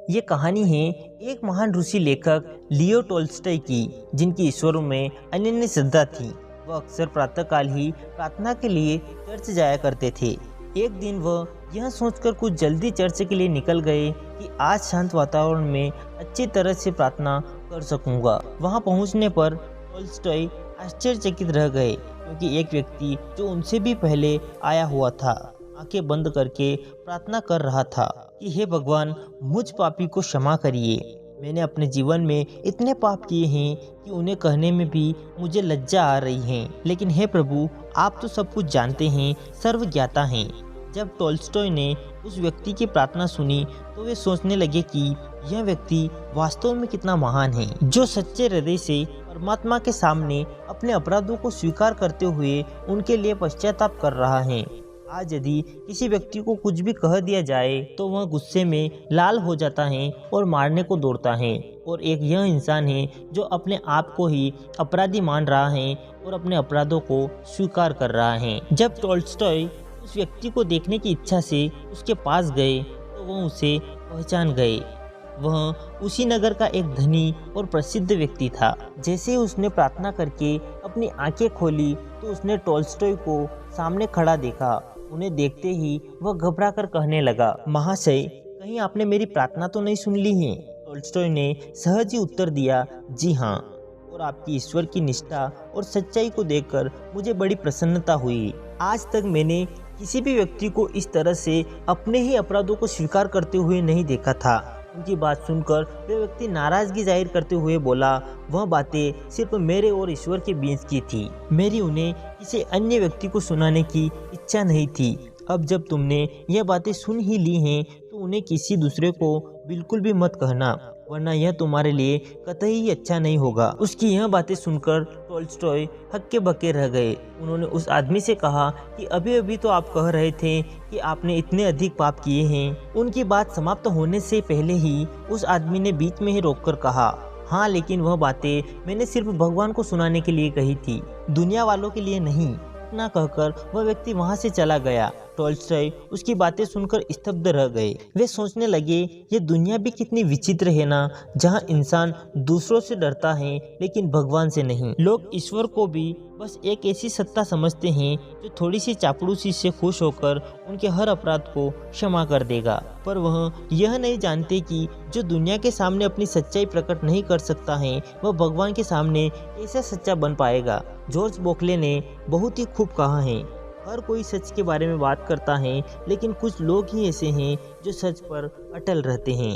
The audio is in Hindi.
ये कहानी है एक महान रूसी लेखक लियो टोल्स्टॉय की, जिनकी ईश्वरों में अनन्य श्रद्धा थी। वह अक्सर प्रातःकाल ही प्रार्थना के लिए चर्च जाया करते थे। एक दिन वह यह सोचकर कुछ जल्दी चर्च के लिए निकल गए कि आज शांत वातावरण में अच्छी तरह से प्रार्थना कर सकूंगा। वहां पहुंचने पर टोल्स्टॉय आश्चर्यचकित रह गए, क्योंकि एक व्यक्ति जो उनसे भी पहले आया हुआ था आंखें बंद करके प्रार्थना कर रहा था कि हे भगवान, मुझ पापी को क्षमा करिए। मैंने अपने जीवन में इतने पाप किए हैं कि उन्हें कहने में भी मुझे लज्जा आ रही है। लेकिन हे प्रभु, आप तो सब कुछ जानते हैं, सर्वज्ञाता हैं। जब टोल्स्टॉय ने उस व्यक्ति की प्रार्थना सुनी तो वे सोचने लगे कि यह व्यक्ति वास्तव में कितना महान है, जो सच्चे हृदय से परमात्मा के सामने अपने अपराधों को स्वीकार करते हुए उनके लिए पश्चाताप कर रहा है। आज यदि किसी व्यक्ति को कुछ भी कह दिया जाए तो वह गुस्से में लाल हो जाता है और मारने को दौड़ता है, और एक यह इंसान है जो अपने आप को ही अपराधी मान रहा है और अपने अपराधों को स्वीकार कर रहा है। जब टोल्स्टॉय उस व्यक्ति को देखने की इच्छा से उसके पास गए तो वह उसे पहचान गए। वह उसी नगर का एक धनी और प्रसिद्ध व्यक्ति था। जैसे ही उसने प्रार्थना करके अपनी आंखें खोली तो उसने टोल्स्टॉय को सामने खड़ा देखा। उन्हें देखते ही वह घबरा कर कहने लगा, महाशय, कहीं आपने मेरी प्रार्थना तो नहीं सुन ली है? टोल्स्टॉय ने सहज ही उत्तर दिया, जी हाँ, और आपकी ईश्वर की निष्ठा और सच्चाई को देखकर मुझे बड़ी प्रसन्नता हुई। आज तक मैंने किसी भी व्यक्ति को इस तरह से अपने ही अपराधों को स्वीकार करते हुए नहीं देखा था। उनकी बात सुनकर वह व्यक्ति नाराजगी जाहिर करते हुए बोला, वह बातें सिर्फ मेरे और ईश्वर के बीच की थी। मेरी उन्हें किसी अन्य व्यक्ति को सुनाने की इच्छा नहीं थी। अब जब तुमने यह बातें सुन ही ली हैं तो उन्हें किसी दूसरे को बिल्कुल भी मत कहना, वरना यह तुम्हारे लिए कतई ही अच्छा नहीं होगा। उसकी यह बातें सुनकर टोल्स्टॉय हक्के बक्के रह गए। उन्होंने उस आदमी से कहा कि अभी अभी तो आप कह रहे थे कि आपने इतने अधिक पाप किए हैं। उनकी बात समाप्त होने से पहले ही उस आदमी ने बीच में ही रोककर कहा, हाँ, लेकिन वह बातें मैंने सिर्फ भगवान को सुनाने के लिए कही थी, दुनिया वालों के लिए नहीं। इतना कहकर वह व्यक्ति वहां से चला गया। टोल्स्टॉय उसकी बातें सुनकर स्तब्ध रह गए। वे सोचने लगे, ये दुनिया भी कितनी विचित्र है ना, जहां इंसान दूसरों से डरता है लेकिन भगवान से नहीं। लोग ईश्वर को भी बस एक ऐसी सत्ता समझते हैं जो थोड़ी सी चापलूसी से खुश होकर उनके हर अपराध को क्षमा कर देगा, पर वह यह नहीं जानते कि जो दुनिया के सामने अपनी सच्चाई प्रकट नहीं कर सकता है, वह भगवान के सामने कैसे सच्चा बन पाएगा। जॉर्ज बोकले ने बहुत ही खूब कहा है, हर कोई सच के बारे में बात करता है, लेकिन कुछ लोग ही ऐसे हैं जो सच पर अटल रहते हैं।